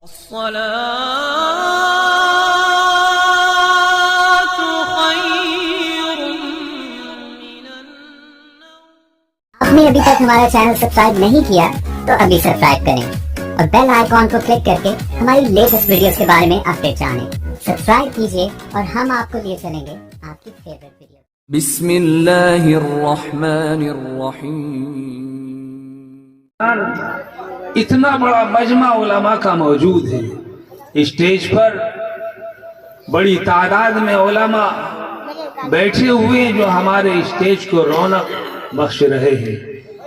آپ نے ابھی تک ہمارا چینل سبسکرائب نہیں کیا تو ابھی سبسکرائب کریں اور بیل آئیکن کو کلک کر کے ہماری لیٹسٹ ویڈیوز کے بارے میں اپڈیٹ جانیں۔ سبسکرائب کیجئے اور ہم آپ کو لیے چلیں گے آپ کی فیوریٹ ویڈیو۔ بسم اللہ الرحمن الرحیم۔ اتنا بڑا مجمع علماء کا موجود ہے، اسٹیج پر بڑی تعداد میں علماء بیٹھے ہوئے جو ہمارے اسٹیج کو رونق بخش رہے ہیں۔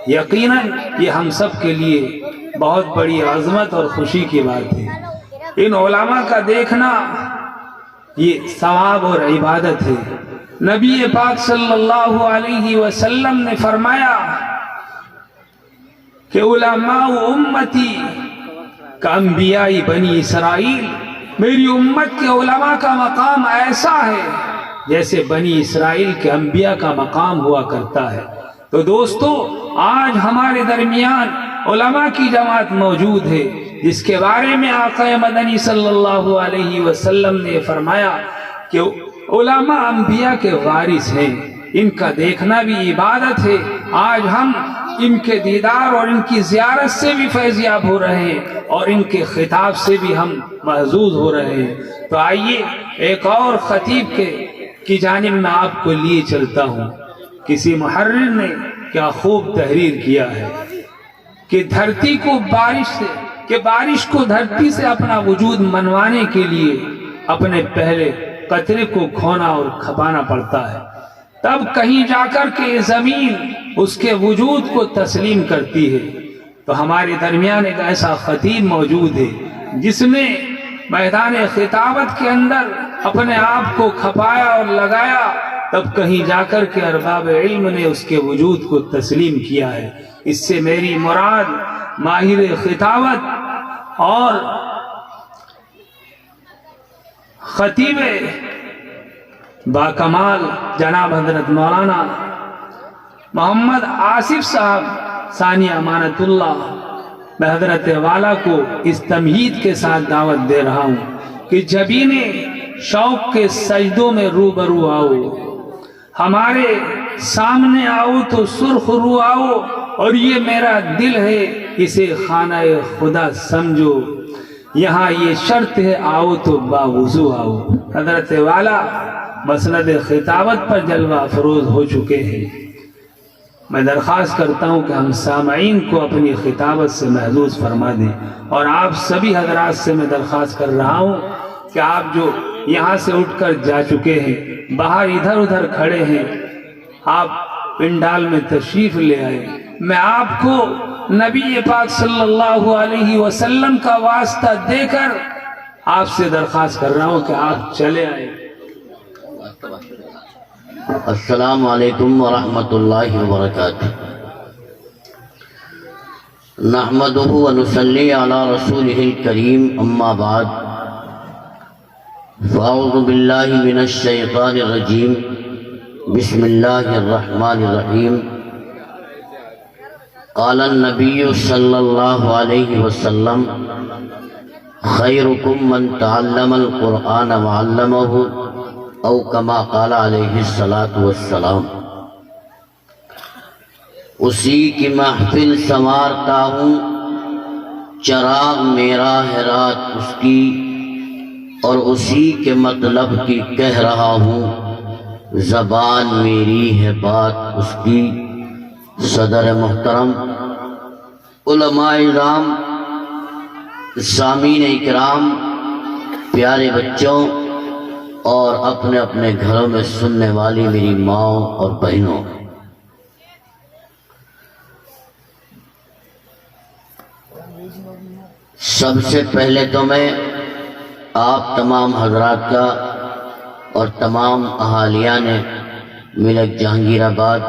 یقیناً یہ ہم سب کے لیے بہت بڑی عظمت اور خوشی کی بات ہے۔ ان علماء کا دیکھنا یہ ثواب اور عبادت ہے۔ نبی پاک صلی اللہ علیہ وسلم نے فرمایا کہ علماء امتی کا انبیاء بنی اسرائیل، میری امت کے علماء کا مقام ایسا ہے جیسے بنی اسرائیل کے انبیاء کا مقام ہوا کرتا ہے۔ تو دوستو، آج ہمارے درمیان علماء کی جماعت موجود ہے جس کے بارے میں آقا مدنی صلی اللہ علیہ وسلم نے فرمایا کہ علماء انبیاء کے وارث ہیں، ان کا دیکھنا بھی عبادت ہے۔ آج ہم ان کے دیدار اور ان کی زیارت سے بھی فیضیاب ہو رہے ہیں اور ان کے خطاب سے بھی ہم محظوظ ہو رہے ہیں۔ تو آئیے ایک اور خطیب کی جانب میں آپ کو لیے چلتا ہوں۔ کسی محرر نے کیا خوب تحریر کیا ہے کہ دھرتی کو بارش کو دھرتی سے اپنا وجود منوانے کے لیے اپنے پہلے قطرے کو کھونا اور کھپانا پڑتا ہے، تب کہیں جا کر کے زمین اس کے وجود کو تسلیم کرتی ہے۔ تو ہمارے درمیان ایک ایسا خطیب موجود ہے جس نے میدان خطابت کے اندر اپنے آپ کو کھپایا اور لگایا، تب کہیں جا کر کے ارباب علم نے اس کے وجود کو تسلیم کیا ہے۔ اس سے میری مراد ماہر خطابت اور خطیب باکمال جناب حضرت مولانا محمد آصف صاحب ثانی امانت اللہ، میں حضرت والا کو اس تمہید کے ساتھ دعوت دے رہا ہوں کہ جبین شوق کے سجدوں میں روبرو آؤ، ہمارے سامنے آؤ تو سرخ رو آؤ، اور یہ میرا دل ہے اسے خانہ خدا سمجھو، یہاں یہ شرط ہے آؤ تو باوضو آؤ۔ حضرت والا مسند خطابت پر جلوہ افروز ہو چکے ہیں۔ میں درخواست کرتا ہوں کہ ہم سامعین کو اپنی خطابت سے محظوظ فرما دیں، اور آپ سبھی حضرات سے میں درخواست کر رہا ہوں کہ آپ جو یہاں سے اٹھ کر جا چکے ہیں، باہر ادھر ادھر کھڑے ہیں، آپ پنڈال میں تشریف لے آئے۔ میں آپ کو نبی پاک صلی اللہ علیہ وسلم کا واسطہ دے کر آپ سے درخواست کر رہا ہوں کہ آپ چلے آئے۔ السلام علیکم ورحمۃ اللہ وبرکاتہ۔ نحمدہ ونصلی علی رسولہ الکریم، اما بعد، فاعوذ باللہ من الشیطان الرجیم، بسم اللہ الرحمن الرحیم۔ قال النبی صلی اللہ علیہ وسلم خیرکم من تعلم القرآن وعلمہ، او کما قال علیہ الصلاۃ والسلام۔ اسی کی محفل سنوارتا ہوں، چراغ میرا ہے رات اس کی، اور اسی کے مطلب کی کہہ رہا ہوں، زبان میری ہے بات اس کی۔ صدر محترم، علماء اعظام، سامعین اکرام، پیارے بچوں اور اپنے اپنے گھروں میں سننے والی میری ماؤں اور بہنوں، سب سے پہلے تو میں آپ تمام حضرات کا اور تمام اہالیان ملک جہانگیر آباد،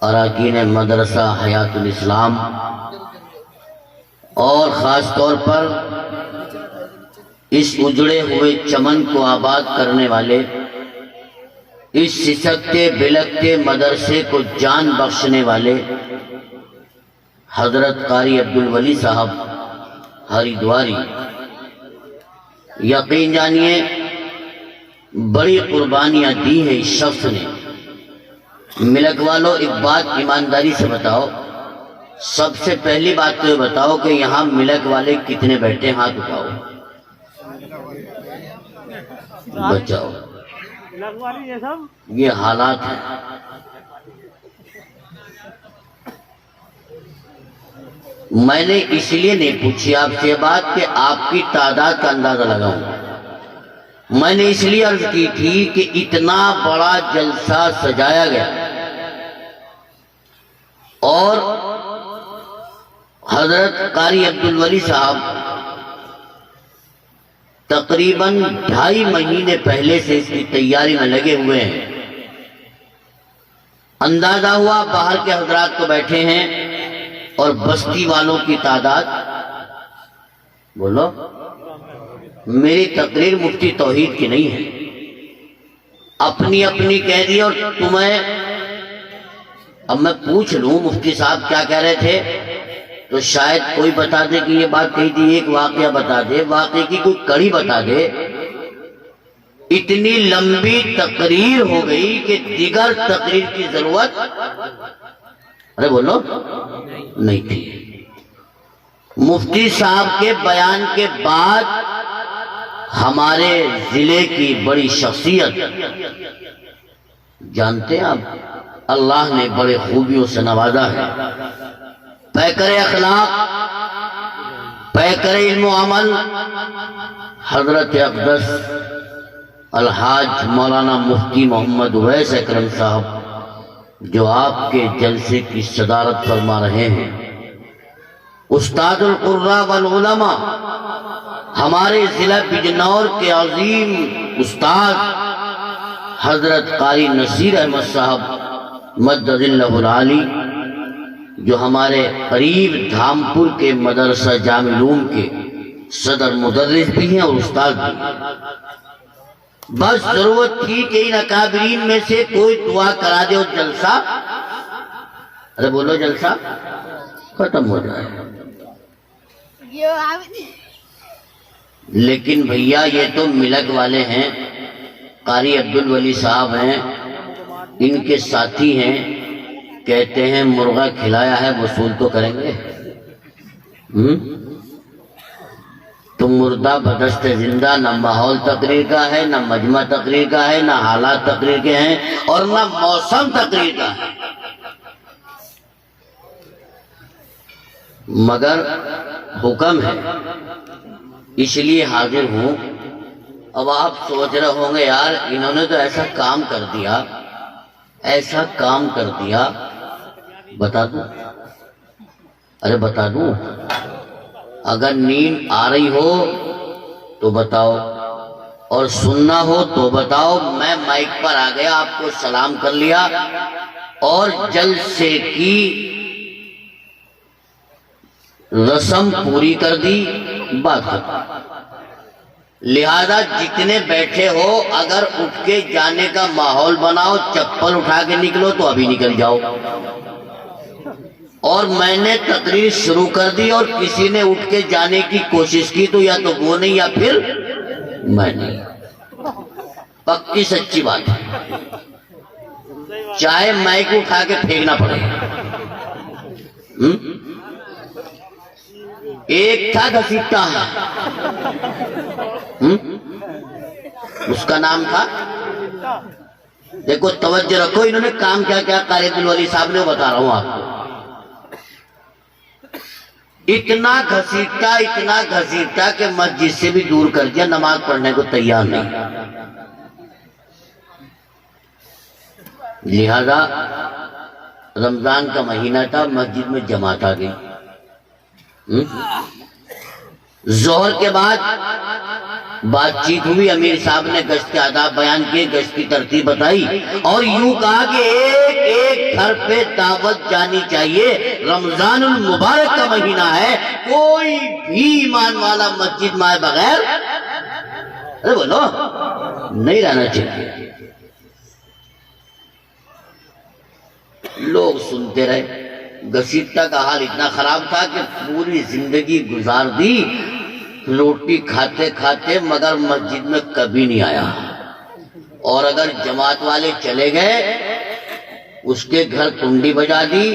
اراکین مدرسہ حیات الاسلام، اور خاص طور پر اس اجڑے ہوئے چمن کو آباد کرنے والے، اس سسکتے بلکتے مدرسے کو جان بخشنے والے حضرت قاری عبدالولی صاحب ہریدواری یقین جانیے بڑی قربانیاں دی ہیں اس شخص نے۔ ملک والوں ایک بات ایمانداری سے بتاؤ، سب سے پہلی بات تو یہ بتاؤ کہ یہاں ملک والے کتنے بیٹھے ہیں؟ ہاتھ اٹھاؤ، بچاؤ۔ یہ حالات ہیں۔ میں نے اس لیے نہیں پوچھی آپ سے بات کہ آپ کی تعداد کا اندازہ لگاؤں، میں نے اس لیے عرض کی تھی کہ اتنا بڑا جلسہ سجایا گیا اور حضرت قاری عبدالولی صاحب تقریباً 2.5 مہینے پہلے سے اس کی تیاری میں لگے ہوئے ہیں۔ اندازہ ہوا باہر کے حضرات تو بیٹھے ہیں اور بستی والوں کی تعداد، بولو، میری تقریر مفتی توحید کی نہیں ہے، اپنی اپنی کہہ دی۔ اور تمہیں اب میں پوچھ لوں مفتی صاحب کیا کہہ رہے تھے تو شاید کوئی بتا دے کہ یہ بات کہی تھی، ایک واقعہ بتا دے، واقعے کی کوئی کڑی بتا دے۔ اتنی لمبی تقریر ہو گئی کہ دیگر تقریر کی ضرورت ارے بولو نہیں تھی۔ مفتی صاحب کے بیان کے بعد ہمارے ضلع کی بڑی شخصیت، جانتے ہیں آپ، اللہ نے بڑے خوبیوں سے نوازا ہے، پیکر اخلاق، پیکر علم و عمل، حضرت اقدس الحاج مولانا مفتی محمد اویس اکرم صاحب جو آپ کے جلسے کی صدارت فرما رہے ہیں، استاد القراء والعلماء ہمارے ضلع بجنور کے عظیم استاد حضرت قاری نصیر احمد صاحب مدد اللہ العالی، جو ہمارے قریب دھامپور کے مدرسہ جامع علوم کے صدر مدرس بھی ہیں اور استاد بھی۔ بس ضرورت تھی کہ ان اکابرین میں سے کوئی دعا کرا دے اور جلسہ، ارے بولو، جلسہ ختم ہو جائے۔ لیکن بھیا یہ تو ملک والے ہیں، قاری عبدالولی صاحب ہیں، ان کے ساتھی ہیں، کہتے ہیں مرغا کھلایا ہے وصول تو کریں گے۔ تو مردہ بدست زندہ، نہ ماحول تقریر کا ہے، نہ مجمع تقریر کا ہے، نہ حالات تقریر کے ہیں، اور نہ موسم تقریر کا ہے، مگر حکم ہے، اس لیے حاضر ہوں۔ اب آپ سوچ رہے ہوں گے یار انہوں نے تو ایسا کام کر دیا، ایسا کام کر دیا، بتا دوں؟ ارے بتا دوں؟ اگر نیند آ رہی ہو تو بتاؤ، اور سننا ہو تو بتاؤ۔ میں مائک پر آ گیا، آپ کو سلام کر لیا اور جلسے کی رسم پوری کر دی، بات ختم۔ لہذا جتنے بیٹھے ہو اگر اٹھ کے جانے کا ماحول بناؤ، چپل اٹھا کے نکلو تو ابھی نکل جاؤ۔ اور میں نے تقریر شروع کر دی اور کسی نے اٹھ کے جانے کی کوشش کی تو یا تو وہ نہیں یا پھر میں نہیں، پکی سچی بات ہے، چاہے مائک اٹھا کے پھینکنا پڑے۔ ایک تھا گھسیٹا، اس کا نام تھا، دیکھو توجہ رکھو، انہوں نے کام کیا کیا قاری عبدالولی صاحب نے، بتا رہا ہوں آپ کو۔ اتنا گھسیٹا کہ مسجد سے بھی دور کر دیا، نماز پڑھنے کو تیار نہیں۔ لہذا رمضان کا مہینہ تھا، مسجد میں جماعت آ گئی۔ ظہر کے بعد بات چیت ہوئی، امیر صاحب نے گشت کے آداب بیان کیے، گشت کی ترتیب بتائی اور یوں کہا کہ ایک ایک گھر پہ دعوت جانی چاہیے، رمضان المبارک کا مہینہ ہے، کوئی بھی ایمان والا مسجد میں آئے بغیر ارے بولو نہیں رہنا چاہیے۔ لوگ سنتے رہے۔ گھسیٹا کا حال اتنا خراب تھا کہ پوری زندگی گزار دی روٹی کھاتے کھاتے مگر مسجد میں کبھی نہیں آیا، اور اگر جماعت والے چلے گئے اس کے گھر کنڈی بجا دی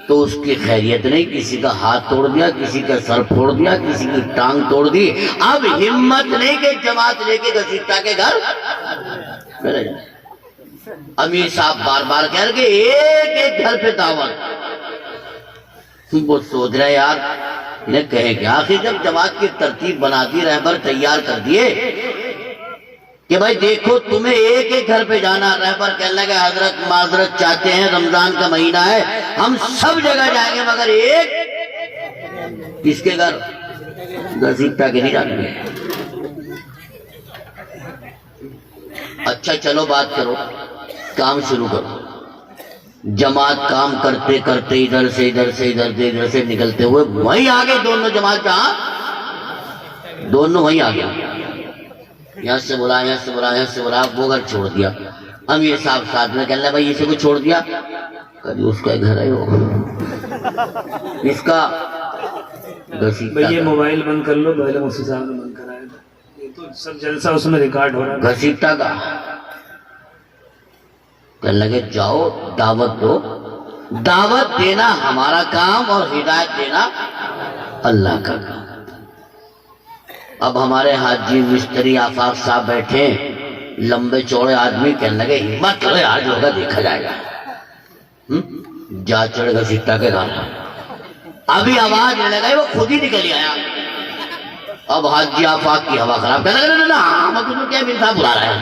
تو اس کی خیریت نہیں، کسی کا ہاتھ توڑ دیا، کسی کا سر پھوڑ دیا، کسی کی ٹانگ توڑ دی۔ اب ہمت نہیں کہ جماعت لے کے گھسیٹا کے گھر میرے جائے۔ امیر صاحب بار بار کہہ رہے کہ ایک ایک گھر پہ دعوت۔ وہ سوچ رہے یار انہیں کہے کہ آخر جب جماعت کی ترتیب بنا دی، رہبر تیار کر دیے کہ بھائی دیکھو تمہیں ایک ایک گھر پہ جانا، رہبر کہنے لگے حضرت معذرت چاہتے ہیں، رمضان کا مہینہ ہے، ہم سب جگہ جائیں گے مگر ایک کس کے گھر؟ گھسیٹا کے نہیں جانے گے۔ اچھا چلو بات کرو، کام شروع کرو۔ جماعت کام کرتے کرتے ادھر سے ادھر سے نکلتے ہوئے وہیں آگے دونوں جماعت جہاں دونوں وہیں آگے، یہاں سے بولا وہ گھر چھوڑ دیا۔ امیر صاحب ساتھ میں کہنے لگا بھائی اسے کو چھوڑ دیا، کبھی اس کا گھر ہے وہ اس کا بھئی یہ موبائل بند کر لو، پہلے مفتی صاحب نے بند کرایا تھا، یہ تو سب جلسہ اس میں ریکارڈ ہو رہا ہے۔ گھسیٹا کا کہنے لگے جاؤ دعوت دو، دعوت دینا ہمارا کام اور ہدایت دینا اللہ کا کام۔ اب ہمارے حاجی مستری آفاق صاحب بیٹھے، لمبے چوڑے آدمی، کہنے لگے ہمت کرے آج ہوگا دیکھا جائے گا۔ جا چڑھ گھسیٹا کے گھر، ابھی آواز نہیں لگائی وہ خود ہی نکل آیا۔ اب حاجی آفاق کی ہوا خراب، کہنے لگے نا تمہیں کیا امیر صاحب بلا رہا ہے۔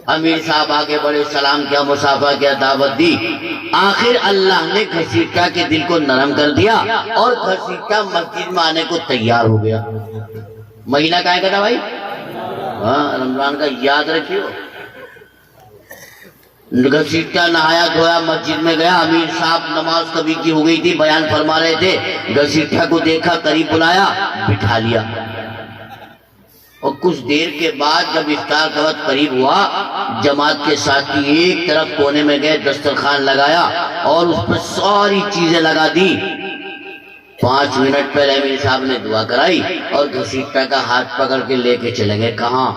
امیر صاحب آگے بڑے، سلام کیا، مصافحہ کیا، دعوت دی۔ آخر اللہ نے گھسیٹا کے دل کو نرم کر دیا اور گھسیٹا مسجد میں آنے کو تیار ہو گیا۔ مہینہ کہاں کا تھا بھائی؟ ہاں رمضان کا، یاد رکھیو۔ گھسیٹا نہایا دھویا مسجد میں گیا، امیر صاحب نماز کبھی کی ہو گئی تھی، بیان فرما رہے تھے، گھسیٹا کو دیکھا، قریب بلایا، بٹھا لیا، اور کچھ دیر کے بعد جب افطار کا وقت قریب ہوا، جماعت کے ساتھی ایک طرف کونے میں گئے، دسترخوان لگایا اور اس پر ساری چیزیں لگا دی۔ 5 منٹ پہلے امیر صاحب نے دعا کرائی اور گھسیٹا کا ہاتھ پکڑ کے لے کے چلے گئے، کہاں؟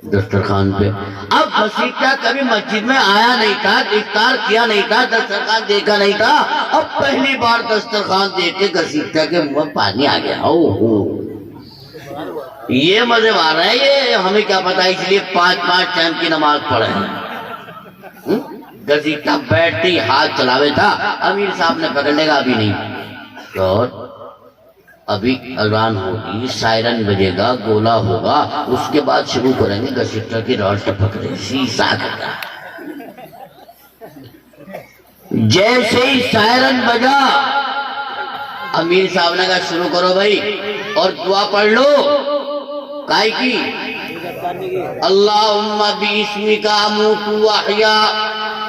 دسترخوان پہ۔ اب گھسیٹا کبھی مسجد میں آیا نہیں تھا، افطار کیا نہیں تھا، دسترخوان دیکھا نہیں تھا، اب پہلی بار دسترخوان دیکھ کے گھسیٹا کے منہ میں پانی آ گیا۔ یہ مزے مار رہے ہیں، یہ ہمیں کیا پتا، اس لیے 5 ٹائم کی نماز پڑھے۔ گھسیٹا بیٹھتے ہی ہاتھ چلاوے تھا، امیر صاحب نے پکڑنے کا ابھی نہیں، اور ابھی اذان ہوگی، سائرن بجے گا، گولا ہوگا، اس کے بعد شروع کریں گے۔ گھسیٹا کی راڈ ٹپک رہی، سیسا کرتا، جیسے ہی سائرن بجا امیر صاحب نے کہا شروع کرو بھائی اور دعا پڑھ لو۔ کائی کی؟ اللہم باسمک اموت واحیا،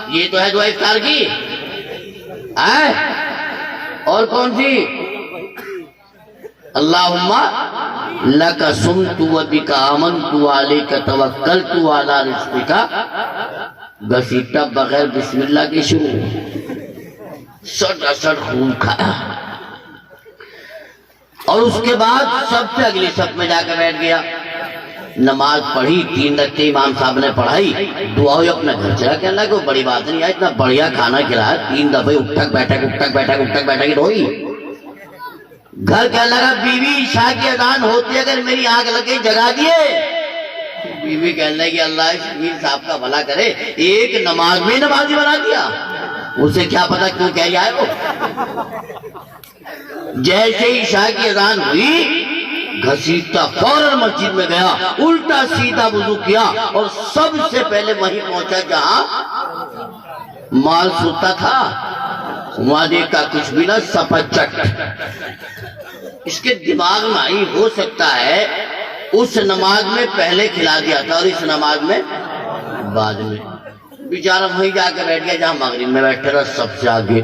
یہ تو ہے دعا افطار کی۔ اور کون سی؟ اللہم لک صمت وبک آمنت وعلیک توکلت وعلی رزقک۔ گھسیٹا بغیر بسم اللہ کی شروع، سٹ خون کھایا، اور اس کے بعد سب سے اگلی صف میں جا کے بیٹھ گیا۔ نماز پڑھی، 3 رکعتیں امام صاحب نے پڑھائی، دعا ہوئی، اپنے گھر چلا کہ اللہ کوئی بڑی بات نہیں ہے، اتنا بڑھیا کھانا کھلایا، 3 دفعے اٹھک بیٹھک ہوئی۔ گھر کہنے لگا بیوی عشاء کی اذان ہوتی ہے، اگر میری آنکھ لگے جگا دیے۔ بیوی کہنے لگی اللہ اس امیر صاحب کا بھلا کرے، ایک نماز میں نمازی بنا دیا، اسے کیا پتا کیوں کہہ جائے وہ۔ جیسے ہی عشاء کی اذان ہوئی، گھسیٹا فوراً مسجد میں گیا، الٹا سیدھا وضو کیا اور سب سے پہلے وہیں پہنچا جہاں مال سوتا تھا، وہاں دیکھا کچھ بھی نہ، سپچٹ۔ اس کے دماغ میں آئی ہو سکتا ہے اس نماز میں پہلے کھلا دیا تھا اور اس نماز میں بعد میں۔ بیچارہ وہیں جا کے بیٹھ گیا جہاں مغرب میں بیٹھے رہا، سب سے آگے۔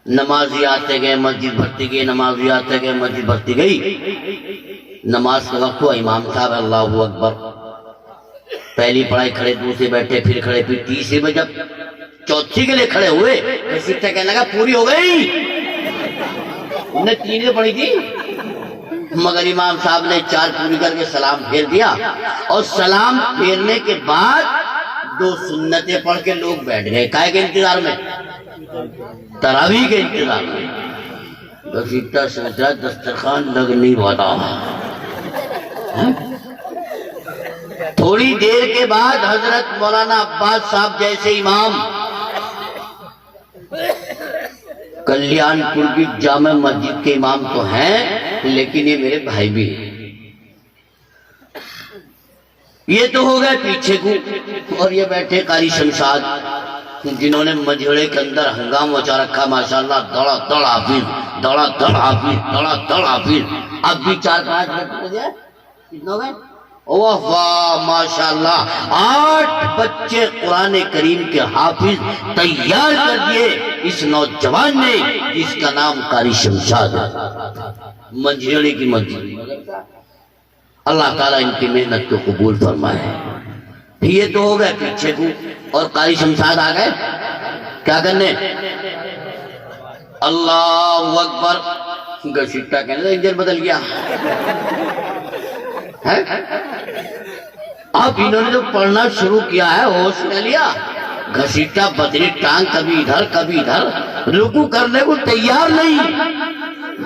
نمازی آتے گئے، مسجد بھرتی گئی، نمازی آتے گئے، مسجد بھرتی گئی۔ نماز کا وقت ہوا، امام صاحب اللہ اکبر، پہلی پڑھائی کھڑے، دوسرے بیٹھے، پھر کھڑے، پھر تیسری میں جب چوتھی کے لیے کھڑے ہوئے، گھسیٹا کہنے لگا پوری ہو گئی۔ انہوں نے 3 پڑھی تھی، مگر امام صاحب نے 4 پوری کر کے سلام پھیر دیا، اور سلام پھیرنے کے بعد 2 سنتیں پڑھ کے لوگ بیٹھ گئے۔ کائے کے انتظار میں؟ تراویح کے انتظار میں۔ گزشتہ سوچا دسترخوان لگ نہیں والا۔ تھوڑی دیر کے بعد حضرت مولانا عباس صاحب جیسے امام کلیان پور کی جامع مسجد کے امام تو ہیں، لیکن یہ میرے بھائی بھی ہیں۔ یہ تو ہو گئے پیچھے کو، اور یہ بیٹھے قاری شمشاد، جنہوں نے مجھڑے کے اندر ہنگام مچا رکھا، ماشاءاللہ، دڑا دڑ حافظ، دڑا دڑ حافظ، دڑا دڑ حافظ۔ اب بھی 4-5 منٹ ہو گئے، کتنے ہو گئے؟ واہ واہ ماشاءاللہ، 8 بچے قرآن کریم کے حافظ تیار کر دیے اس نوجوان نے، جس کا نام قاری شمشاد ہے، مجھڑے کی مسجد۔ اللہ تعالیٰ ان کی محنت کو قبول فرمائے۔ یہ تو ہو گئے پیچھے کو، اور قاری شمشاد آ گئے کیا کرنے؟ اللہ اکبر۔ گشتہ کہنے لگا انجن بدل گیا۔ اب انہوں نے جو پڑھنا شروع کیا ہے ہوش لے لیا، گھسیٹا بدری ٹانگ کبھی ادھر کبھی ادھر، رکوع کرنے کو تیار نہیں۔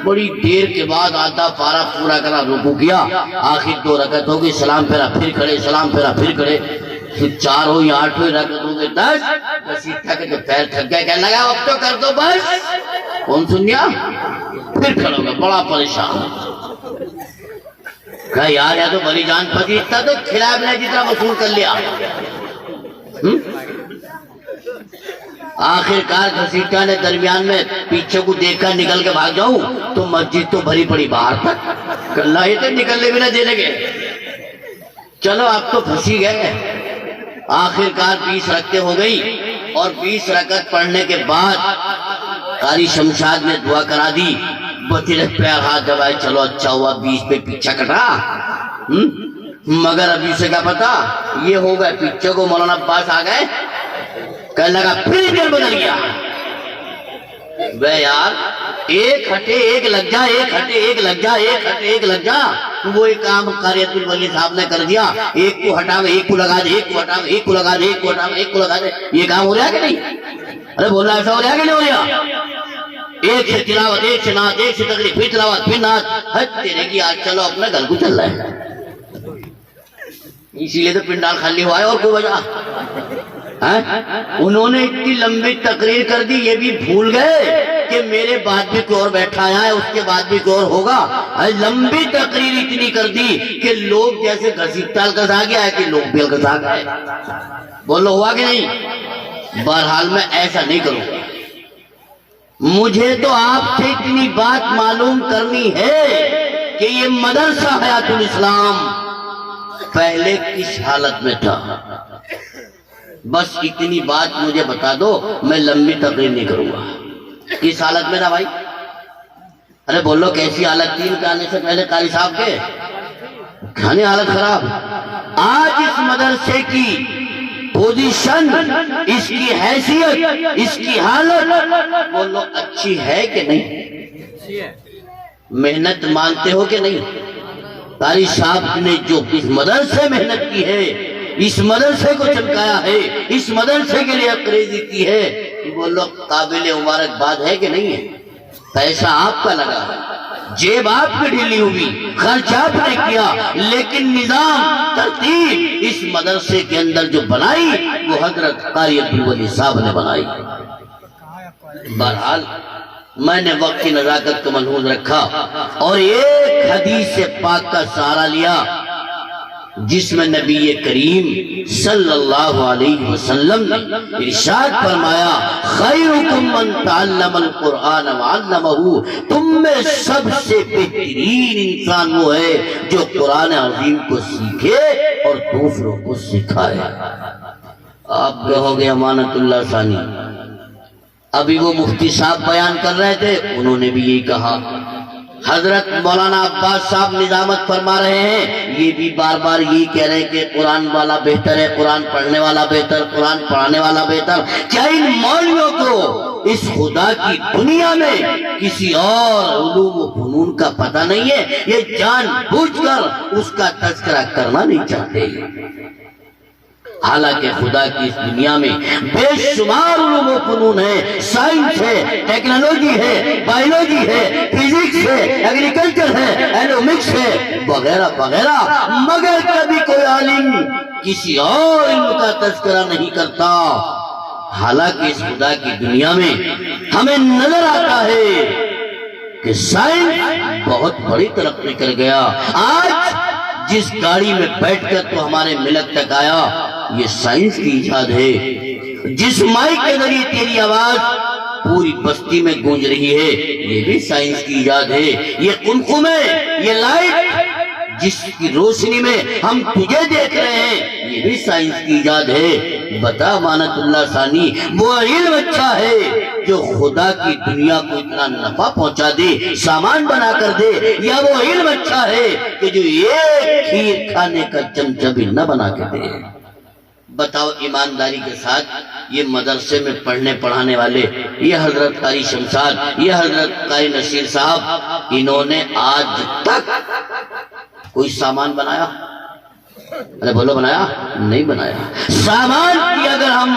بڑی دیر کے بعد آدھا پارا پورا کرا رکوع کیا، آخر 2 رکعت ہو گئی، سلام پھیرا پھر کھڑے، سلام پھیرا پھر کھڑے، پھر 4 ہوئی، 8 ہوئی، رکعت ہو گئی 10۔ گھسیٹا کے تو پیر تھک گئے، کہنے لگا اب تو کر دو بس۔ کون سن گیا؟ پھر کھڑا ہوگا، بڑا پریشان۔ کہا یار یا تو بھلی جان پتی، اتنا تو کھلا بنا جتنا وصول کر لیا۔ آخر کار گھسیٹا نے درمیان میں پیچھے کو دیکھا، نکل کے بھاگ جاؤں تو مسجد تو بھری پڑی باہر تک، اللہ یہ تو نکلنے بھی نہ دے لگے۔ چلو اب تو پھنسی گئے۔ آخر کار 20 رکعتیں ہو گئی، اور 20 رکعت پڑھنے کے بعد قاری شمشاد نے دعا کرا دی، بچے پیر ہاتھ دبائے، چلو اچھا ہوا 20 پہ پیچھا کٹا۔ مگر ابھی سے کیا پتا، یہ ہو گئے پیچھے کو، مولانا عباس آ گئے، کہنے لگا پھر انجن بدل گیا۔ بے یار، ایک ہٹے ایک لگ جا، ایک ہٹے ایک لگ جا، ایک ہٹے ایک لگ جا۔ وہی کام قاری عبدالولی صاحب نے کر دیا، ایک کو ہٹا میں ایک کو لگا دے، ایک کو ہٹا میں ایک کو لگا دے، ایک کو ہٹا میں ایک کو لگا دے۔ یہ کام ہو رہا ہے کہ نہیں؟ ارے بولنا ایسا ہو رہا ہے کہ نہیں ہو رہا؟ ایک سے تلاوت، ایک سے نعت، ایک سے تقریر، پھر تلاوت، پھر نعت، حج تیرے کی آج چلو اپنے گھر کو چل رہا ہے۔ اسی لیے تو پنڈال خالی ہوا ہے، اور کوئی وجہ؟ انہوں نے اتنی لمبی تقریر کر دی، یہ بھی بھول گئے کہ میرے بعد بھی کوئی اور بیٹھا آیا ہے، اس کے بعد بھی کوئی اور ہوگا۔ لمبی تقریر اتنی کر دی کہ لوگ جیسے گھسیٹال گزا گیا ہے کہ لوگ بھی گزا گئے۔ بولو ہوا کہ نہیں؟ بہرحال میں ایسا نہیں کروں گا۔ مجھے تو آپ سے اتنی بات معلوم کرنی ہے کہ یہ مدرسہ حیات الاسلام پہلے کس حالت میں تھا، بس اتنی بات مجھے بتا دو، میں لمبی تقریر نہیں کروں گا۔ کس حالت میں تھا بھائی؟ ارے بولو کیسی حالت تھی؟ ان کے آنے سے پہلے قاری صاحب کے کھانے حالت خراب۔ آج اس مدرسے کی پوزیشن، اس کی حیثیت، اس کی حالت بولو اچھی ہے کہ نہیں؟ محنت مانتے ہو کہ نہیں؟ قاری صاحب نے جو اس مدرسے محنت کی ہے، اس مدرسے کو چمکایا ہے، اس مدرسے کے لیے اقریزی کی ہے، بولو قابل مبارکباد ہے کہ نہیں ہے؟ پیسہ آپ کا لگا ہے، جیب آپ کی ڈھیلی ہوئی، خرچ آپ نے کیا، لیکن نظام ترتیب اس مدرسے کے اندر جو بنائی وہ حضرت قاری عبدالولی صاحب نے بنائی۔ بہرحال میں نے وقت کی نزاکت کو ملحوظ رکھا، اور ایک حدیث پاک کا سہارا لیا جس میں نبی کریم صلی اللہ علیہ وسلم نے ارشاد فرمایا، خیرکم من تعلم القرآن وعلمہ، تم میں سب سے بہترین انسان وہ ہے جو قرآن عظیم کو سیکھے اور دوسروں کو سکھائے۔ آپ کہو گے امانت اللہ ثانی، ابھی وہ مفتی صاحب بیان کر رہے تھے، انہوں نے بھی یہی کہا۔ حضرت مولانا عباس صاحب نظامت فرما رہے ہیں، یہ بھی بار بار یہی کہہ رہے ہیں کہ قرآن والا بہتر ہے، قرآن پڑھنے والا بہتر، قرآن پڑھانے والا بہتر۔ کیا ان مولویوں کو اس خدا کی دنیا میں کسی اور علوم و فنون کا پتہ نہیں ہے، یہ جان بوجھ کر اس کا تذکرہ کرنا نہیں چاہتے۔ حالانکہ خدا کی اس دنیا میں بے شمار علوم و فنون ہے، سائنس ہے، ٹیکنالوجی ہے، بائیولوجی ہے، فزکس ہے، ایگریکلچر ہے، اینومکس ہے، وغیرہ وغیرہ، مگر کبھی کوئی عالم کسی اور علم کا تذکرہ نہیں کرتا۔ حالانکہ اس خدا کی دنیا میں ہمیں نظر آتا ہے کہ سائنس بہت بڑی ترقی کر گیا۔ آج جس گاڑی میں بیٹھ کر تو ہمارے ملک تک آیا، یہ سائنس کی ایجاد ہے۔ جس مائک کے ذریعے تیری آواز پوری بستی میں گونج رہی ہے، یہ بھی سائنس کی ایجاد ہے۔ یہ قمقم ہے، یہ لائٹ جس کی روشنی میں ہم تجھے دیکھ رہے ہیں، یہ بھی سائنس کی ایجاد ہے۔ بتا امانت اللہ ثانی، وہ علم اچھا ہے جو خدا کی دنیا کو اتنا نفع پہنچا دے، سامان بنا کر دے، یا وہ علم اچھا ہے کہ جو ایک کھیر کھانے کا چمچہ بھی نہ بنا کے دے؟ بتاؤ ایمانداری کے ساتھ، یہ مدرسے میں پڑھنے پڑھانے والے، یہ حضرت قاری شمشاد، یہ حضرت قاری نصیر صاحب، انہوں نے آج تک کوئی سامان بنایا؟ ارے بولو، بنایا؟ نہیں بنایا۔ سامان کی اگر ہم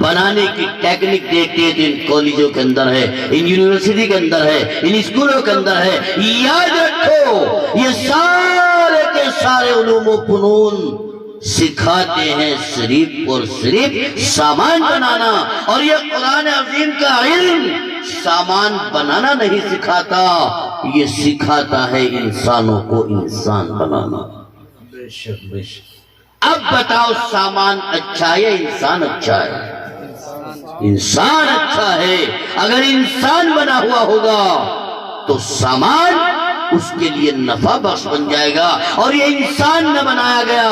بنانے کی ٹیکنک دیکھتے ہیں تو ان کالجوں کے اندر ہے، ان یونیورسٹی کے اندر ہے، ان اسکولوں کے اندر ہے۔ یاد رکھو، یہ سارے کے سارے علوم و فنون سکھاتے ہیں صرف اور صرف سامان بنانا، اور یہ قرآن عظیم کا علم سامان بنانا نہیں سکھاتا، یہ سکھاتا ہے انسانوں کو انسان بنانا۔ اب بتاؤ، سامان اچھا ہے یا انسان اچھا ہے؟ انسان اچھا ہے۔ اگر انسان بنا ہوا ہوگا تو سامان اس کے لیے نفع بخش بن جائے گا، اور یہ انسان نہ بنایا گیا،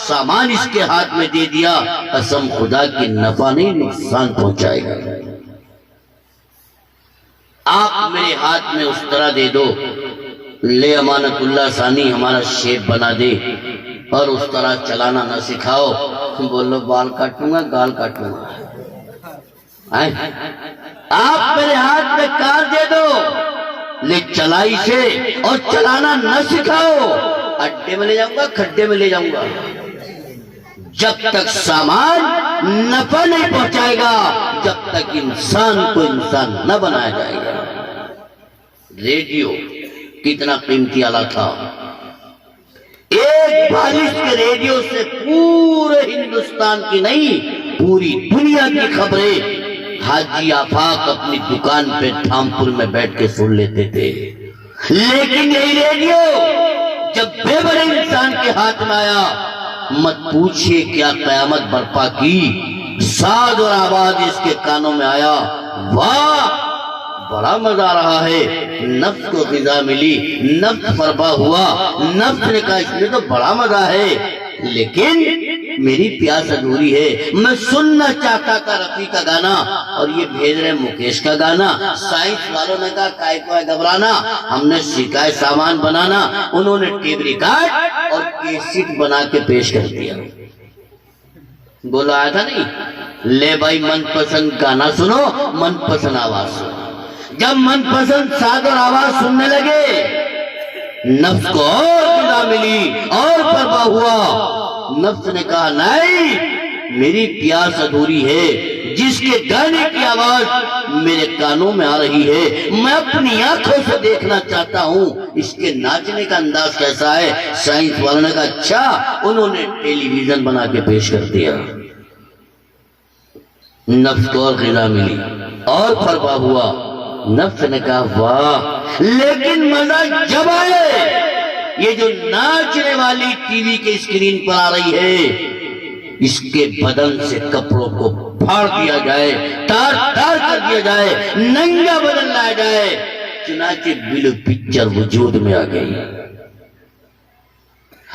سامان اس کے ہاتھ میں دے دیا، قسم خدا کی نفع نہیں نقصان پہنچائے گا۔ آپ میرے ہاتھ میں اس طرح دے دو، لے امانت اللہ ثانی ہمارا شیپ بنا دے، اور اس طرح چلانا نہ سکھاؤ، بولو بال کاٹوں گا، گال کاٹوں گا۔ آپ میرے ہاتھ میں کار دے دو، لے چلائی سے، اور چلانا نہ سکھاؤ، اڈے میں لے جاؤں گا، کھڈے میں لے جاؤں گا۔ جب تک سامان نفع نہیں پہنچائے گا، جب تک انسان کو انسان نہ بنایا جائے گا۔ ریڈیو کتنا قیمتی آلہ تھا، ایک بالش کے ریڈیو سے پورے ہندوستان کی نہیں، پوری دنیا کی خبریں حاجی آفاق اپنی دکان پہ ٹھامپور میں بیٹھ کے سن لیتے تھے۔ لیکن یہی ریڈیو جب بے بڑے انسان کے ہاتھ میں آیا، مت پوچھئے کیا قیامت برپا کی۔ ساز اور آواز اس کے کانوں میں آیا، واہ بڑا مزہ آ رہا ہے، نفس کو غذا ملی، نفس فربا ہوا، نفس نے کہا اس میں تو بڑا مزہ ہے، لیکن میری پیاس ادھوری ہے، میں سننا چاہتا تھا رفیع کا گانا، اور یہ بھیج رہے مکیش کا گانا۔ سائنس والوں نے کہا کائے کو ہے گھبرانا، ہم نے سکھائے سامان بنانا، انہوں نے ٹیپ ریکارڈ اور کیسٹ بنا کے پیش کر دیا۔ بولا آیا تھا نہیں، لے بھائی من پسند گانا سنو، من پسند آواز سنو۔ جب من پسند ساز اور آواز سننے لگے، نفس کو اور غذا ملی اور پروا ہوا۔ نفس نے کہا نہیں، میری پیاس ادھوری ہے، جس کے گانے کی آواز میرے کانوں میں آ رہی ہے، میں اپنی آنکھوں سے دیکھنا چاہتا ہوں، اس کے ناچنے کا انداز کیسا ہے۔ سائنس والوں نے کہا اچھا، انہوں نے ٹیلی ویژن بنا کے پیش کر دیا۔ نفس کو اور غذا ملی اور پروا ہوا۔ نفس نے کہا واہ، لیکن مزہ جب آئے، یہ جو ناچنے والی ٹی وی کے اسکرین پر آ رہی ہے، اس کے بدن سے کپڑوں کو پھاڑ دیا جائے، تار تار کر دیا جائے، ننگا بدن لایا جائے، چنانچہ بلو پکچر وجود میں آ گئی۔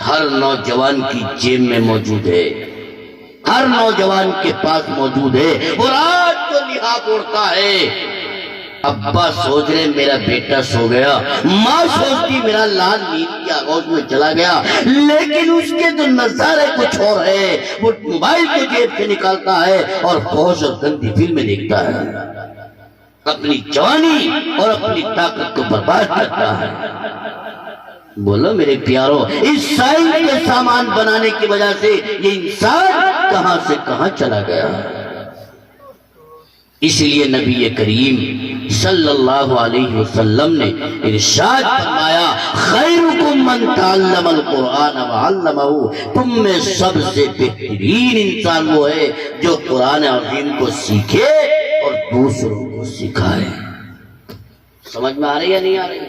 ہر نوجوان کی جیب میں موجود ہے، ہر نوجوان کے پاس موجود ہے، وہ رات کو لحاف اوڑھتا ہے، ابا سوچ رہے میرا بیٹا سو گیا، ماں سوچتی میرا لال نیند کی آغوش میں چلا گیا، لیکن اس کے تو نظارے کچھ اور ہے۔ وہ موبائل کو جیب سے نکالتا ہے اور فحش اور گندی فلمیں دیکھتا ہے، اپنی جوانی اور اپنی طاقت کو برباد کرتا ہے۔ بولو میرے پیارو، اس سائنس کے سامان بنانے کی وجہ سے یہ انسان کہاں سے کہاں چلا گیا۔ اس لیے نبی کریم صلی اللہ علیہ وسلم نے ارشاد فرمایا، خیرکم من تعلم القرآن وعلمہ، تم میں سب سے بہترین انسان وہ ہے جو قرآن عظیم کو سیکھے اور دوسروں کو سکھائے۔ سمجھ میں آ رہی ہے نہیں آ رہی؟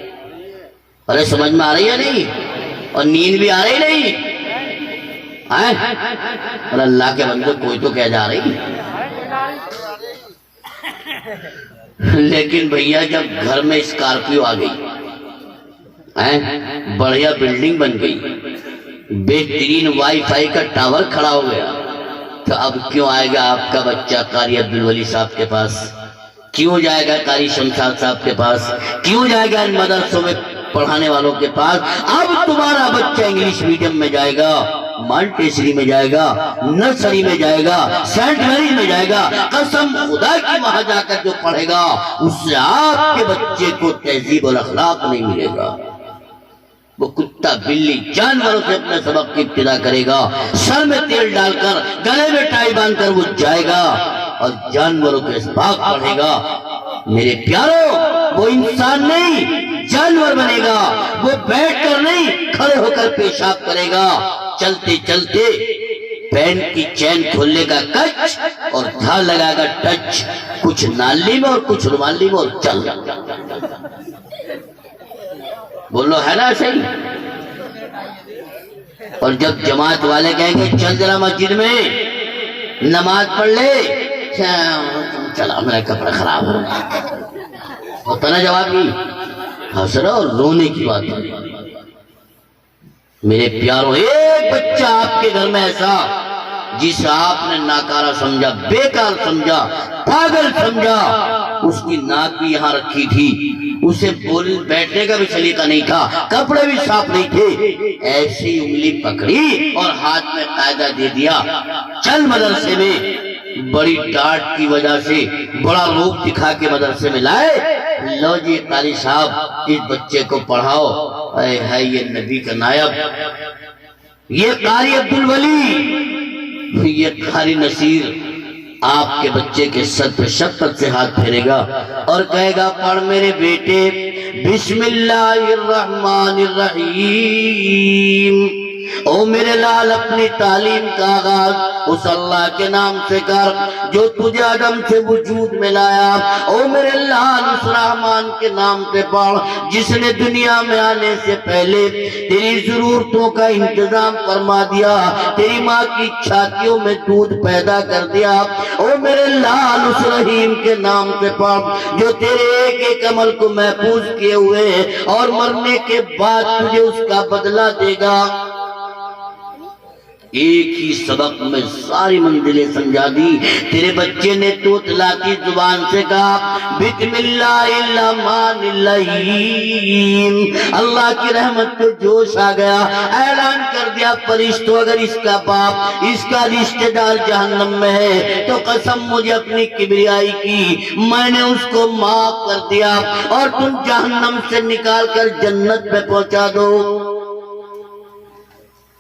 ارے سمجھ میں آ رہی ہے نہیں؟ اور نیند بھی آ رہی نہیں؟ اور اللہ کے بندے کوئی تو کہہ جا رہی، لیکن بھیا جب گھر میں اسکارپیو آ گئی، بڑھیا بلڈنگ بن گئی، بہترین وائی فائی کا ٹاور کھڑا ہو گیا، تو اب کیوں آئے گا آپ کا بچہ قاری عبدالولی صاحب کے پاس؟ کیوں جائے گا قاری شمشاد صاحب کے پاس؟ کیوں جائے گا ان مدرسوں میں پڑھانے والوں کے پاس؟ اب تمہارا بچہ انگلش میڈیم میں جائے گا، مانٹیسری میں جائے گا، نرسری میں جائے گا، سینٹ میری میں جائے گا، قسم خدا کی وہاں جا کر جو پڑھے گا اس سے آپ کے بچے کو تہذیب اور اخلاق نہیں ملے گا۔ وہ کتا بلی جانوروں سے اپنے سبق کی ابتدا کرے گا، سر میں تیل ڈال کر گلے میں ٹائی باندھ کر وہ جائے گا اور جانوروں کے اسباق پڑھے گا۔ میرے پیارو، وہ انسان نہیں جانور بنے گا، وہ بیٹھ کر نہیں کھڑے ہو کر پیشاب کرے گا، چلتے چلتے پینٹ کی چین کھولنے کا کچ اور دھار لگا کر ٹچ، کچھ نالی میں اور کچھ رومالی میں، اور چل۔ بولو ہے نا صحیح؟ اور جب جماعت والے کہیں گے چل ذرا مسجد میں نماز پڑھ لے، چلا میرا کپڑا خراب ہو گیا، ہوتا نا جواب نہیں؟ حسرہ اور رونے کی بات ہے۔ میرے پیاروں، ایک بچہ آپ کے گھر میں ایسا جسے آپ نے ناکارہ سمجھا، بیکار سمجھا، پاگل سمجھا، اس کی ناک بھی یہاں رکھی تھی، اسے بیٹھنے کا بھی سلیقہ نہیں تھا، کپڑے بھی صاف نہیں تھے، ایسی انگلی پکڑی اور ہاتھ میں قاعدہ دے دیا، چل مدرسے میں۔ بڑی ڈانٹ کی وجہ سے بڑا روپ دکھا کے مدرسے میں لائے، لو جی قاری صاحب اس بچے کو پڑھاؤ۔ اے ہے یہ نبی کا نائب، یہ قاری عبدالولی، یہ قاری نصیر آپ کے بچے کے سر پہ شفقت سے ہاتھ پھیرے گا اور کہے گا، پڑھ میرے بیٹے بسم اللہ الرحمن الرحیم۔ او میرے لال، اپنی تعلیم کا آغاز اس اللہ کے نام سے کر جو تجھے عدم سے وجود میں لایا۔ او میرے لال، اس رحمان کے نام سے پڑھ جس نے دنیا میں آنے سے پہلے تیری ضرورتوں کا انتظام فرما دیا، تیری ماں کی چھاتیوں میں دودھ پیدا کر دیا۔ او میرے لال، اس رحیم کے نام سے پڑھ جو تیرے ایک ایک عمل کو محفوظ کیے ہوئے اور مرنے کے بعد تجھے اس کا بدلہ دے گا۔ ایک ہی سبق میں ساری منزلیں سمجھا دی۔ تیرے بچے نے توتلاتی زبان سے کہا بسم اللہ الرحمن الرحیم، اللہ کی رحمت پہ جوش آ گیا، اعلان کر دیا فرشتوں، اگر اس کا باپ، اس کا رشتہ دار جہنم میں ہے تو قسم مجھے اپنی کبریائی کی، میں نے اس کو معاف کر دیا اور تم جہنم سے نکال کر جنت پہ پہنچا دو۔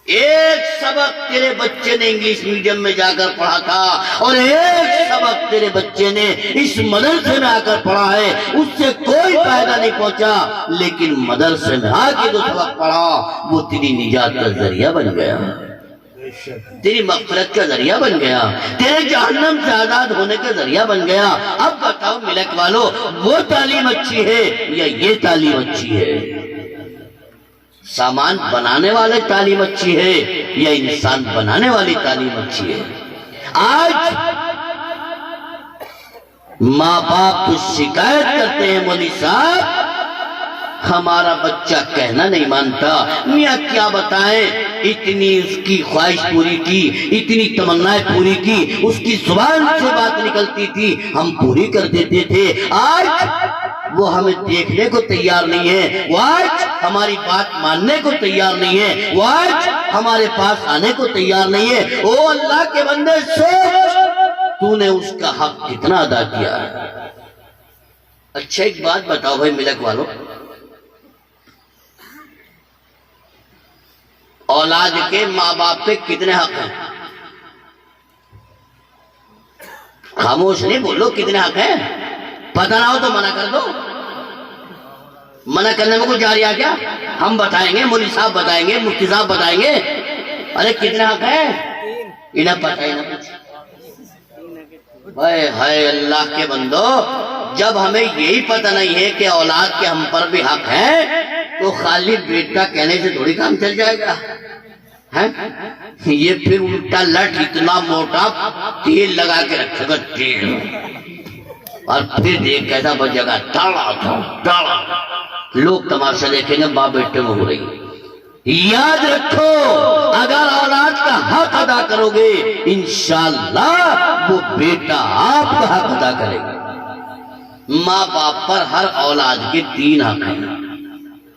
ایک سبق تیرے بچے نے انگلش میڈیم میں جا کر پڑھا تھا اور ایک سبق تیرے بچے نے اس مدرسے میں آ کر پڑھا ہے، اس سے کوئی فائدہ نہیں پہنچا، لیکن مدرسے میں آ کے جو سبق پڑھا وہ تیری نجات کا ذریعہ بن گیا، تیری مغفرت کا ذریعہ بن گیا، تیرے جہنم سے آزاد ہونے کا ذریعہ بن گیا۔ اب بتاؤ ملک والو، وہ تعلیم اچھی ہے یا یہ تعلیم اچھی ہے؟ سامان بنانے والے تعلیم اچھی ہے یا انسان بنانے والی تعلیم اچھی ہے؟ آج ماں باپ تو شکایت کرتے ہیں، مولوی صاحب ہمارا بچہ کہنا نہیں مانتا، میاں کیا بتائیں، اتنی اس کی خواہش پوری کی، اتنی تمنائیں پوری کی، اس کی زبان سے بات نکلتی تھی ہم پوری کر دیتے تھے۔ آج وہ ہمیں دیکھنے کو تیار نہیں ہے، وہ آج ہماری بات ماننے کو تیار نہیں ہے، وہ آج ہمارے پاس آنے کو تیار نہیں ہے۔ او اللہ کے بندے سوچ، تو نے اس کا حق کتنا ادا کیا ہے۔ اچھا ایک بات بتاؤ بھائی ملک والوں، اولاد کے ماں باپ پہ کتنے حق ہیں؟ خاموش نہیں، بولو کتنے حق ہیں؟ پتہ نہ ہو تو منع کر دو۔ منع کرنے میں کچھ جاری آ کیا؟ ہم بتائیں گے، مولوی صاحب بتائیں گے، مفتی صاحب بتائیں گے۔ ارے کتنے حق ہیں؟ انہیں پتہ ہی نہ کچھ۔ ہائے اللہ کے بندو، جب ہمیں یہی پتہ نہیں ہے کہ اولاد کے ہم پر بھی حق ہے تو خالی بیٹا کہنے سے تھوڑی کام چل جائے گا۔ یہ پھر الٹا لٹ اتنا موٹا تیل لگا کے رکھے گا، تیل، اور پھر دیکھ کیسا بچے گا، ٹاڑا۔ لوگ تماشا دیکھیں گے، باپ بیٹے میں ہو رہی ہے۔ یاد رکھو اگر اولاد کا حق ادا کرو گے انشاءاللہ وہ بیٹا آپ کا حق ادا کرے گا۔ ماں باپ پر ہر اولاد کے 3 حق ہیں۔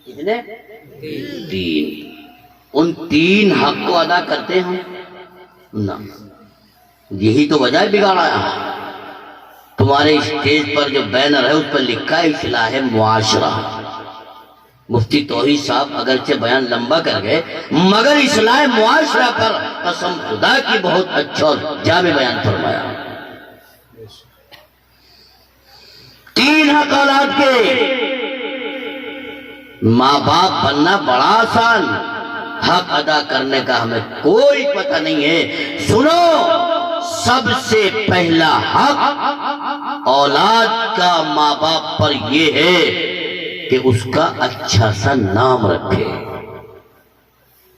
کتنے؟ 3۔ ان 3 حق کو ادا کرتے ہیں نہ، یہی تو وجہ بگاڑا ہے۔ تمہارے اسٹیج پر جو بینر ہے اس پر لکھا ہے اصلاح معاشرہ۔ مفتی توحید صاحب اگرچہ بیان لمبا کر گئے مگر اصلاح معاشرہ پر قسم خدا کی بہت اچھا اور جامع بیان فرمایا۔ 3 حق اولاد کے۔ ماں باپ بننا بڑا آسان، حق ادا کرنے کا ہمیں کوئی پتہ نہیں ہے۔ سنو، سب سے پہلا حق اولاد کا ماں باپ پر یہ ہے کہ اس کا اچھا سا نام رکھے۔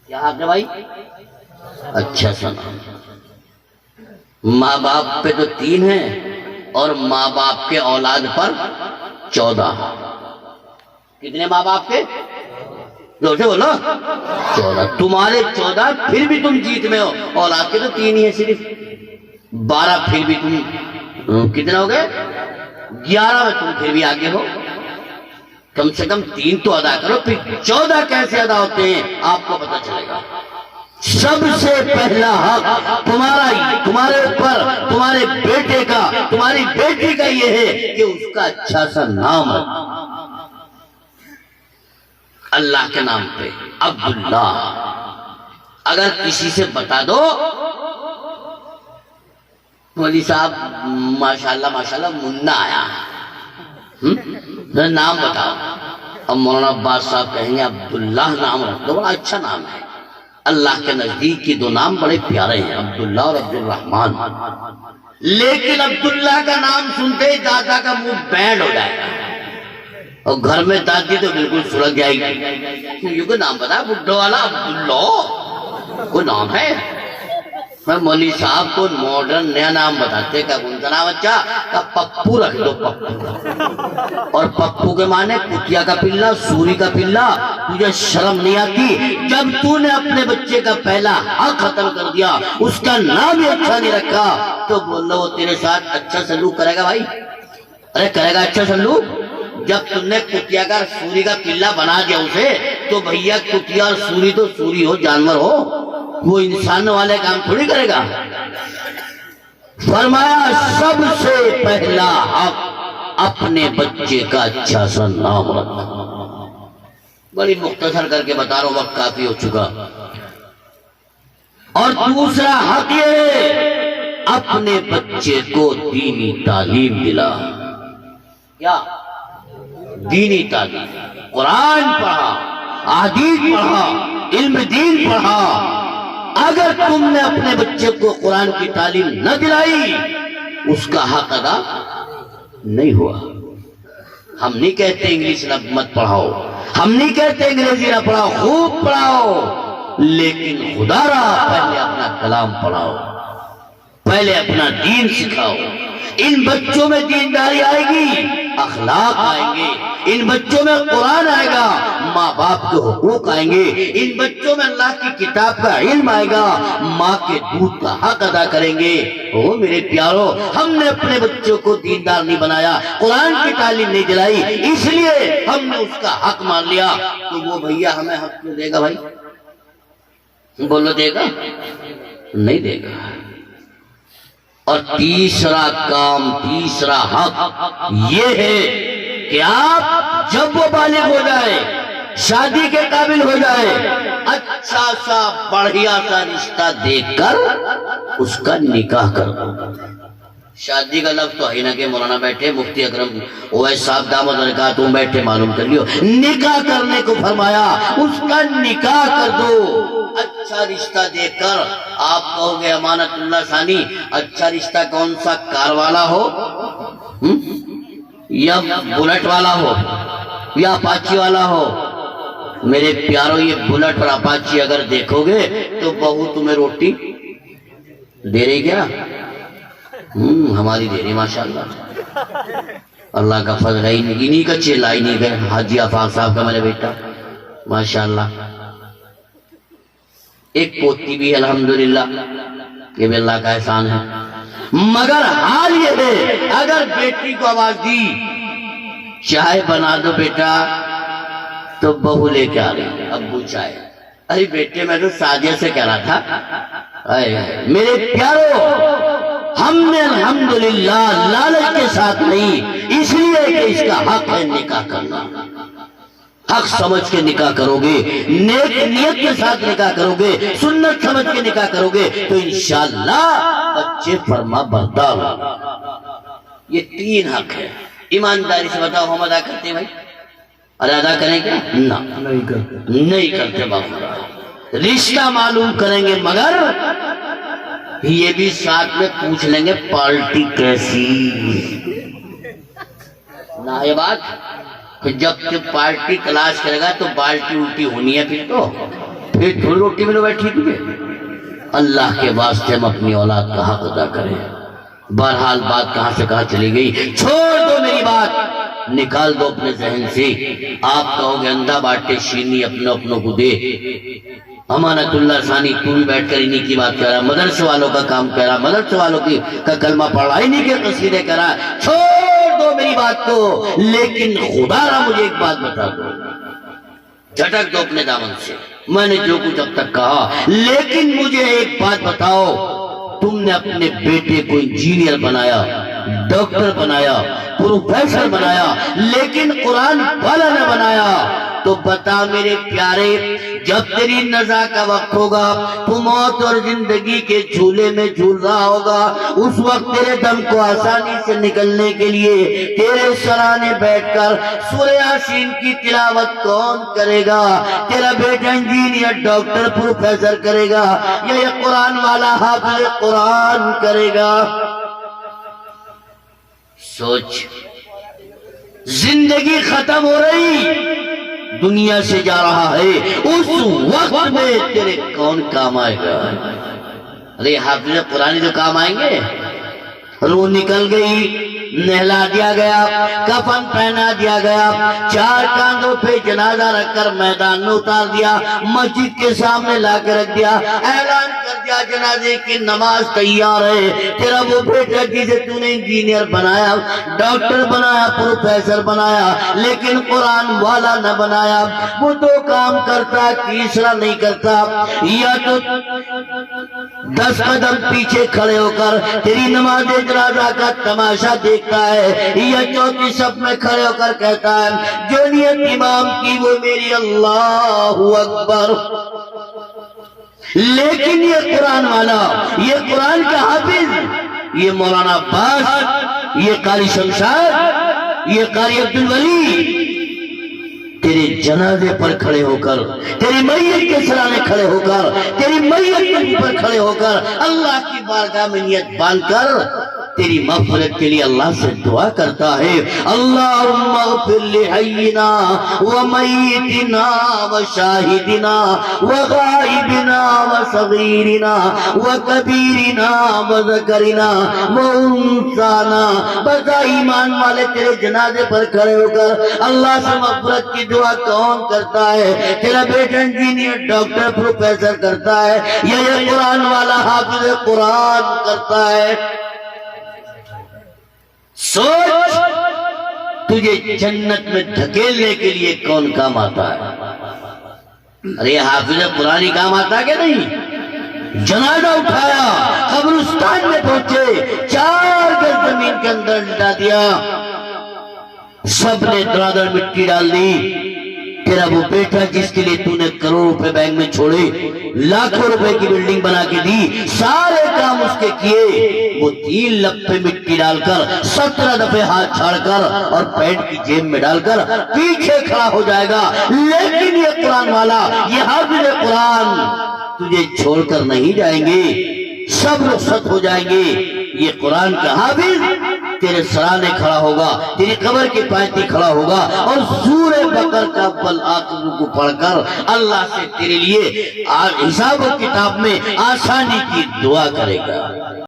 کیا حق ہے بھائی؟ اچھا سا نام۔ ماں باپ پہ تو 3 ہیں اور ماں باپ کے اولاد پر 14۔ کتنے ماں باپ کے؟ جو سے بولو 14۔ تمہارے 14 پھر بھی تم جیت میں ہو، اولاد کے تو 3 ہی ہیں صرف۔ 12 پھر بھی تم کتنے ہو گئے؟ 11 میں تم پھر بھی آگے ہو۔ کم سے کم 3 تو ادا کرو، پھر 14 کیسے ادا ہوتے ہیں آپ کو پتہ چلے گا۔ سب سے پہلا حق تمہارا ہی، تمہارے اوپر، تمہارے بیٹے کا، تمہاری بیٹی کا یہ ہے کہ اس کا اچھا سا نام رکھو۔ اللہ کے نام پہ عبداللہ۔ اگر کسی سے بتا دو مولوی صاحب ماشاءاللہ ماشاءاللہ منا آیا، نام بتاؤ، اب مولانا عباس صاحب کہیں گے عبداللہ نام رکھ دو، بڑا اچھا نام ہے۔ اللہ کے نزدیک کی 2 نام بڑے پیارے ہیں، عبداللہ اور عبد الرحمن۔ لیکن عبداللہ کا نام سنتے ہی دادا کا منہ بینڈ ہو جائے گا، اور گھر میں دادی تو بالکل سلگ جائے گی۔ یہ کوئی نام بتا، بڈھو والا عبداللہ کوئی نام ہے؟ میں مولوی صاحب کو ماڈرن نیا نام بتاتے کہ کون سا نام اچھا؟ کہ پپو رکھ دو، پپو۔ اور پپو کے معنی کتیا کا پلا، سوری کا پلا۔ تجھے شرم نہیں آتی؟ جب تو نے اپنے بچے کا پہلا حق ختم کر دیا، اس کا نام ہی اچھا نہیں رکھا، تو بولو وہ تیرے ساتھ اچھا سلوک کرے گا بھائی؟ ارے کرے گا اچھا سلوک؟ جب تم نے کتیا کا سوری کا پلا بنا دیا اسے، تو بھیا کتیا اور سوری تو سوری ہو، جانور ہو، وہ انسان والے کام تھوڑی کرے گا۔ فرمایا سب سے پہلا حق اپنے بچے کا اچھا سا نام رکھنا۔ بڑی مختصر کر کے بتا رہا ہوں، وقت کافی ہو چکا۔ اور دوسرا حق یہ اپنے بچے کو دینی تعلیم دلا۔ کیا؟ دینی تعلیم، قرآن پڑھا، احادیث پڑھا، علم دین پڑھا۔ اگر تم نے اپنے بچے کو قرآن کی تعلیم نہ دلائی اس کا حق ادا نہیں ہوا۔ ہم نہیں کہتے انگلش مت پڑھاؤ، ہم نہیں کہتے انگریزی نہ پڑھاؤ، خوب پڑھاؤ، لیکن خدا را پہلے اپنا کلام پڑھاؤ، پہلے اپنا دین سکھاؤ۔ ان بچوں میں دینداری آئے گی، اخلاق آئیں گے، ان بچوں میں قرآن آئے گا، ماں باپ کے حقوق آئیں گے، ان بچوں میں اللہ کی کتاب کا علم آئے گا، ماں کے دودھ کا حق ادا کریں گے۔ او میرے پیارو، ہم نے اپنے بچوں کو دیندار نہیں بنایا، قرآن کی تعلیم نہیں دلائی، اس لیے ہم نے اس کا حق مان لیا، تو وہ بھیا ہمیں حق کیوں دے گا بھائی؟ بولو دے گا؟ نہیں دے گا۔ اور تیسرا کام، تیسرا حق یہ ہے کہ آپ جب وہ بالغ ہو جائے، شادی کے قابل ہو جائے، اچھا سا بڑھیا سا رشتہ دیکھ کر اس کا نکاح کر دو۔ شادی کا لفظ تو ہے نا کہ مولانا بیٹھے، مفتی اکرم اویس صاحب دامت برکاتہم بیٹھے، معلوم کر لیو، نکاح کرنے کو فرمایا، اس کا نکاح کر دو۔ اچھا رشتہ دیکھ کر آپ کہو گے امانت اللہ ثانی، اچھا رشتہ کون سا؟ کار والا ہو یا بلٹ والا ہو یا اپاچی والا ہو؟ میرے پیارو، یہ بلٹ اور اپاچی اگر دیکھو گے تو بہو تمہیں روٹی دے رہی کیا؟ ہماری دے رہی ماشاءاللہ، اللہ کا فضل ہے، انہی کا چیلا، انہی کا حاجی آفاق صاحب کا میرے بیٹا ماشاءاللہ۔ ایک پوتی بھی ہے الحمدللہ، یہ بھی اللہ کا احسان ہے۔ مگر حال یہ ہے، اگر بیٹی کو آواز دی چائے بنا دو بیٹا، تو بہو لے کے آ رہی ابو چائے، ارے بیٹے میں تو سادیہ سے کہہ رہا تھا۔ میرے پیارو، ہم نے الحمدللہ لالچ کے ساتھ نہیں، اس لیے کہ اس کا حق ہے نکاح کرنا، حق سمجھ کے نکاح کرو گے، نیک نیت کے ساتھ نکاح کرو گے، سنت سمجھ کے نکاح کرو گے تو انشاءاللہ بچے فرما بردار ہوں۔ یہ تین حق ہے، ایمانداری سے بتاؤ ہم ادا کرتے ہیں بھائی؟ اور ادا کریں گے؟ نہیں کرتے باپ۔ رشتہ معلوم کریں گے، مگر یہ بھی ساتھ میں پوچھ لیں گے پارٹی کیسی نہ، یہ بات جب تک پارٹی تلاش کرے گا تو بالٹی الٹی ہونی ہے، پھر تھوڑی روٹی ملو بیٹھی تجھے۔ اللہ کے واسطے ہم اپنی اولاد کا حق ادا کریں۔ بہرحال بات کہاں سے کہاں چلی گئی، چھوڑ دو میری بات، نکال دو اپنے ذہن سے۔ آپ کہو گے اندھا باٹے شینی اپنوں کو دے، امانت اللہ ثانی تو بھی بیٹھ کر انہی کی بات کر رہا، مدرسے والوں کا کام کر رہا، مدرسے والوں کا کلمہ پڑھ رہا، انہی کے قصیدے کر رہا، چھوڑ دو میری بات کو۔ لیکن خدا را مجھے ایک بات بتا دو، جھٹک دو اپنے دامن سے، میں نے جو کچھ اب تک کہا، لیکن مجھے ایک بات بتاؤ، تم نے اپنے بیٹے کو انجینئر بنایا، ڈاکٹر بنایا، پروفیسر بنایا، لیکن قرآن والا نہ بنایا، تو بتا میرے پیارے، جب تیری نزا کا وقت ہوگا، تو موت اور زندگی کے جھولے میں جھول رہا ہوگا، اس وقت تیرے دم کو آسانی سے نکلنے کے لیے تیرے سرانے بیٹھ کر سورہ یاسین کی تلاوت کون کرے گا؟ تیرا بیٹا انجینئر ڈاکٹر پروفیسر کرے گا یا یہ قرآن والا حافظ قرآن کرے گا؟ سوچ، زندگی ختم ہو رہی، دنیا سے جا رہا ہے، اس وقت میں تیرے کون کام آئے گا؟ ارے حافظ قرآن جو کام آئیں گے؟ روح نکل گئی، نہلا دیا گیا، کفن پہنا دیا گیا، چار کاندھوں پہ جنازہ رکھ کر میدان میں اتار دیا، مسجد کے سامنے لا کے رکھ دیا، اعلان کر دیا جنازے کی نماز تیار ہے، تیرا وہ بیٹا جسے تو نے انجینئر بنایا، ڈاکٹر بنایا، پروفیسر بنایا، لیکن قرآن والا نہ بنایا، وہ دو کام کرتا، تیسرا نہیں کرتا، یا تو 10 قدم پیچھے کھڑے ہو کر تیری نماز جنازہ کا تماشا دیکھتا ہے، یا چوتھی صف میں کھڑے ہو کر کہتا ہے جو نیت امام کی وہ میری، اللہ اکبر۔ لیکن یہ قرآن والا، یہ قرآن کا حافظ، یہ مولانا عباس، یہ قاری شمشاد، یہ قاری عبدالولی، تیرے جنازے پر کھڑے ہو کر، تیری میت کے سرانے کھڑے ہو کر، تیری میت پر کھڑے ہو کر، اللہ کی بارگاہ میں نیت باندھ کر تیری مغفرت کے لیے اللہ سے دعا کرتا ہے، اللہم اغفر لحینا ومیتنا وشاہدنا وغائبنا وصغیرنا وکبیرنا وذکرنا وانثانا۔ بتا ایمان والے تیرے جنازے پر کھڑے ہو کر اللہ سے مغفرت کی دعا کون کرتا ہے؟ تیرا بیٹا انجینئر، ڈاکٹر، پروفیسر کرتا ہے یا یہ قرآن والا حافظ قرآن کرتا ہے؟ سوچ، تجھے جنت میں دھکیلنے کے لیے کون کام آتا ہے؟ ارے حافظ قرآن کام آتا کہ نہیں؟ جنازہ اٹھایا، قبرستان میں پہنچے، 4 گز زمین کے اندر ڈال دیا، سب نے درادر مٹی ڈال دی۔ تیرا وہ بیٹا جس کے لیے تو نے کروڑ روپے بینک میں چھوڑے، لاکھوں روپے کی بلڈنگ بنا کے دی، سارے کام اس کے کیے، وہ 3 لپ پہ مٹی ڈال کر 17 دفعے ہاتھ چھاڑ کر اور پینٹ کی جیب میں ڈال کر پیچھے کھڑا ہو جائے گا، لیکن یہ قرآن والا، یہ حافظ قرآن تجھے چھوڑ کر نہیں جائیں گے، سب رخصت ہو جائیں گے۔ یہ قرآن کا حافظ تیرے سرانے کھڑا ہوگا، تیری قبر کے پاس کھڑا ہوگا اور سورہ بقرہ کا اول آخر کو پڑھ کر اللہ سے تیرے لیے حساب و کتاب میں آسانی کی دعا کرے گا۔